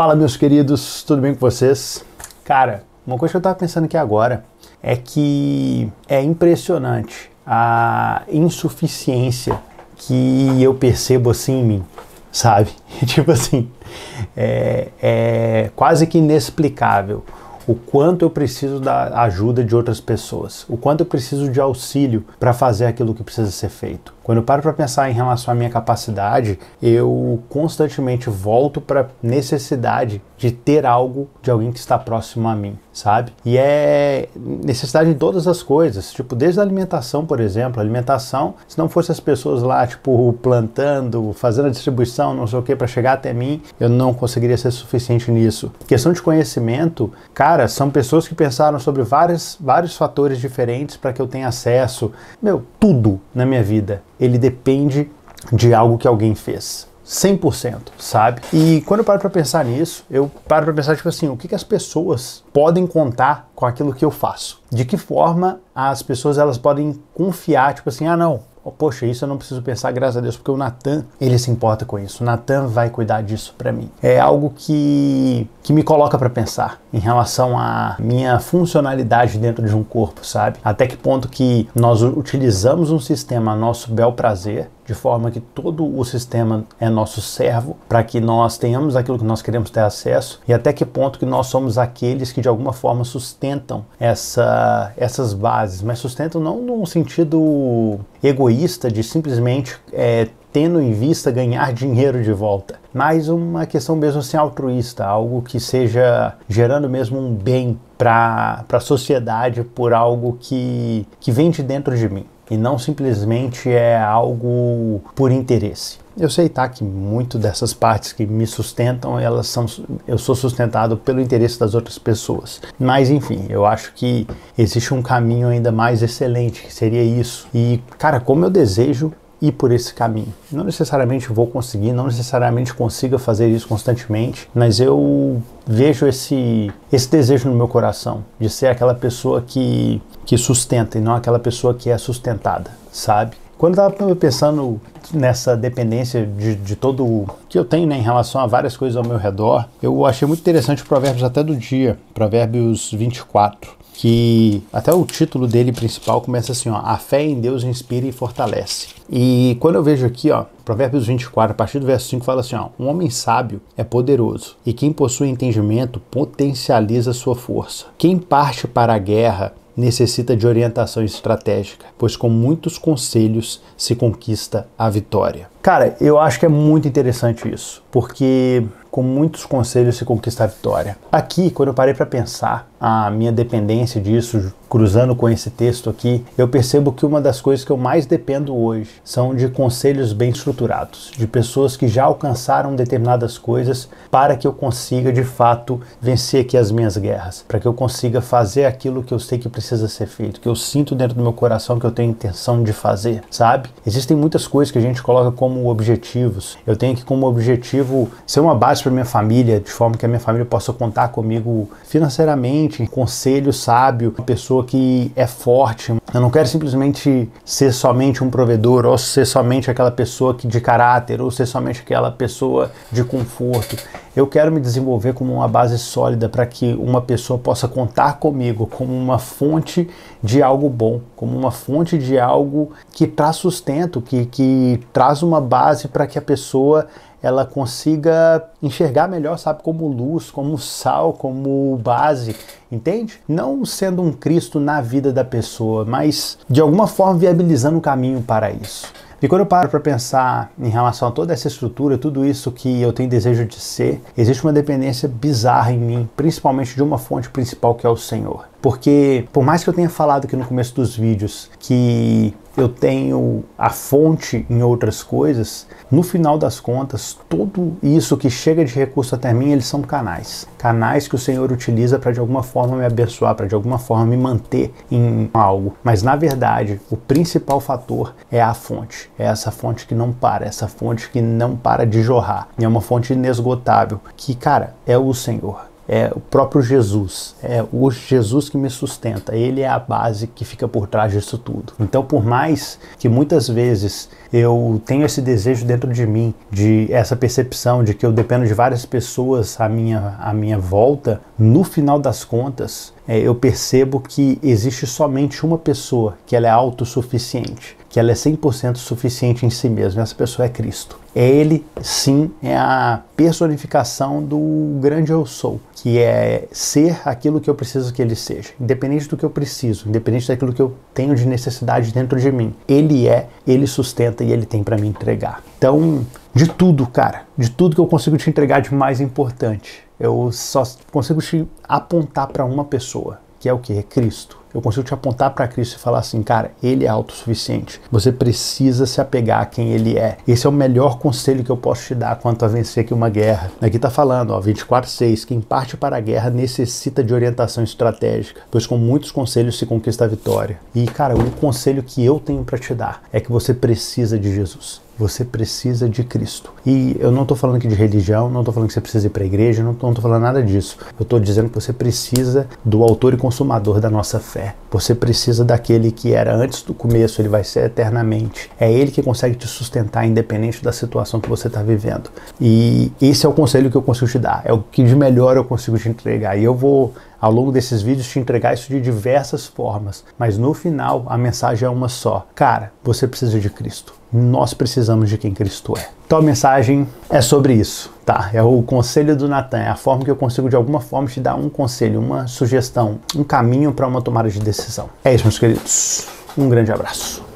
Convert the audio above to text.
Fala, meus queridos, tudo bem com vocês? Cara, uma coisa que eu tava pensando aqui agora é que é impressionante a insuficiência que eu percebo assim em mim, sabe? Tipo assim, é quase que inexplicável o quanto eu preciso da ajuda de outras pessoas, o quanto eu preciso de auxílio para fazer aquilo que precisa ser feito. Quando eu paro para pensar em relação à minha capacidade, eu constantemente volto para a necessidade de ter algo de alguém que está próximo a mim, sabe? E é necessidade em todas as coisas, tipo, desde a alimentação, por exemplo. A alimentação, se não fosse as pessoas lá, tipo, plantando, fazendo a distribuição, não sei o que, para chegar até mim, eu não conseguiria ser suficiente nisso. Questão de conhecimento, cara, são pessoas que pensaram sobre vários fatores diferentes para que eu tenha acesso. Tudo na minha vida, ele depende de algo que alguém fez. 100%, sabe? E quando eu paro pra pensar nisso, eu paro pra pensar, tipo assim, o que as pessoas podem contar com aquilo que eu faço? De que forma as pessoas, elas podem confiar, tipo assim, poxa, isso eu não preciso pensar, graças a Deus, porque o Natan, ele se importa com isso. O Natan vai cuidar disso pra mim. É algo que me coloca pra pensar em relação à minha funcionalidade dentro de um corpo, sabe? Até que ponto que nós utilizamos um sistema a nosso bel prazer, de forma que todo o sistema é nosso servo, para que nós tenhamos aquilo que nós queremos ter acesso, e até que ponto que nós somos aqueles que de alguma forma sustentam essas bases, mas sustentam não num sentido egoísta de simplesmente tendo em vista ganhar dinheiro de volta, mas uma questão mesmo assim altruísta, algo que seja gerando mesmo um bem para a sociedade por algo que vem de dentro de mim. E não simplesmente é algo por interesse. Eu sei, tá, que muito dessas partes que me sustentam, eu sou sustentado pelo interesse das outras pessoas. Mas enfim, eu acho que existe um caminho ainda mais excelente, que seria isso. E, cara, como eu desejo ir por esse caminho. Não necessariamente vou conseguir, não necessariamente consiga fazer isso constantemente, mas eu vejo esse desejo no meu coração, de ser aquela pessoa que sustenta e não aquela pessoa que é sustentada, sabe? Quando eu estava pensando nessa dependência de todo o que eu tenho, né, em relação a várias coisas ao meu redor, eu achei muito interessante o Provérbios até do dia, Provérbios 24, que até o título dele principal começa assim, ó, a fé em Deus inspira e fortalece. E quando eu vejo aqui, ó, Provérbios 24, a partir do verso 5, fala assim, ó, um homem sábio é poderoso, e quem possui entendimento potencializa sua força. Quem parte para a guerra necessita de orientação estratégica, pois com muitos conselhos se conquista a vitória. Cara, eu acho que é muito interessante isso, porque com muitos conselhos se conquista a vitória. Aqui, quando eu parei para pensar a minha dependência disso, cruzando com esse texto aqui, eu percebo que uma das coisas que eu mais dependo hoje são de conselhos bem estruturados, de pessoas que já alcançaram determinadas coisas para que eu consiga, de fato, vencer aqui as minhas guerras, para que eu consiga fazer aquilo que eu sei que precisa ser feito, que eu sinto dentro do meu coração que eu tenho intenção de fazer, sabe? Existem muitas coisas que a gente coloca como objetivos. Eu tenho que, como objetivo, ser uma base para minha família, de forma que a minha família possa contar comigo financeiramente, conselho sábio, uma pessoa que é forte. Eu não quero simplesmente ser somente um provedor, ou ser somente aquela pessoa de caráter, ou ser somente aquela pessoa de conforto. Eu quero me desenvolver como uma base sólida para que uma pessoa possa contar comigo como uma fonte de algo bom, como uma fonte de algo que traz sustento, que traz uma base para que a pessoa ela consiga enxergar melhor, sabe, como luz, como sal, como base, entende? Não sendo um Cristo na vida da pessoa, mas de alguma forma viabilizando o caminho para isso. E quando eu paro para pensar em relação a toda essa estrutura, tudo isso que eu tenho desejo de ser, existe uma dependência bizarra em mim, principalmente de uma fonte principal que é o Senhor. Porque, por mais que eu tenha falado aqui no começo dos vídeos que eu tenho a fonte em outras coisas, no final das contas, tudo isso que chega de recurso até mim, eles são canais. Canais que o Senhor utiliza para de alguma forma me abençoar, para de alguma forma me manter em algo. Mas na verdade, o principal fator é a fonte. É essa fonte que não para, essa fonte que não para de jorrar. E é uma fonte inesgotável, que, cara, é o Senhor. é o próprio Jesus, é o Jesus que me sustenta, ele é a base que fica por trás disso tudo. Então, por mais que muitas vezes eu tenho esse desejo dentro de mim, de essa percepção de que eu dependo de várias pessoas à minha volta, no final das contas, eu percebo que existe somente uma pessoa que ela é autossuficiente, que ela é 100% suficiente em si mesma. Essa pessoa é Cristo. Ele, sim, é a personificação do grande eu sou, que é ser aquilo que eu preciso que ele seja, independente do que eu preciso, independente daquilo que eu tenho de necessidade dentro de mim. Ele é, ele sustenta e ele tem para me entregar. Então, de tudo, cara, de tudo que eu consigo te entregar de mais importante, eu só consigo te apontar para uma pessoa, que é o quê? É Cristo. Eu consigo te apontar para Cristo e falar assim, cara, ele é autossuficiente. Você precisa se apegar a quem ele é. Esse é o melhor conselho que eu posso te dar quanto a vencer aqui uma guerra. Aqui tá falando, ó, 24:6, quem parte para a guerra necessita de orientação estratégica, pois com muitos conselhos se conquista a vitória. E, cara, o conselho que eu tenho para te dar é que você precisa de Jesus. Você precisa de Cristo. E eu não estou falando aqui de religião, não estou falando que você precisa ir para a igreja, não estou falando nada disso. Eu estou dizendo que você precisa do autor e consumador da nossa fé. Você precisa daquele que era antes do começo, ele vai ser eternamente. É ele que consegue te sustentar independente da situação que você está vivendo. E esse é o conselho que eu consigo te dar. É o que de melhor eu consigo te entregar. E eu vou, ao longo desses vídeos, te entregar isso de diversas formas. Mas no final, a mensagem é uma só. Cara, você precisa de Cristo. Nós precisamos de quem Cristo é. Então a mensagem é sobre isso, tá? É o conselho do Natan, é a forma que eu consigo de alguma forma te dar um conselho, uma sugestão, um caminho para uma tomada de decisão. É isso, meus queridos. Um grande abraço.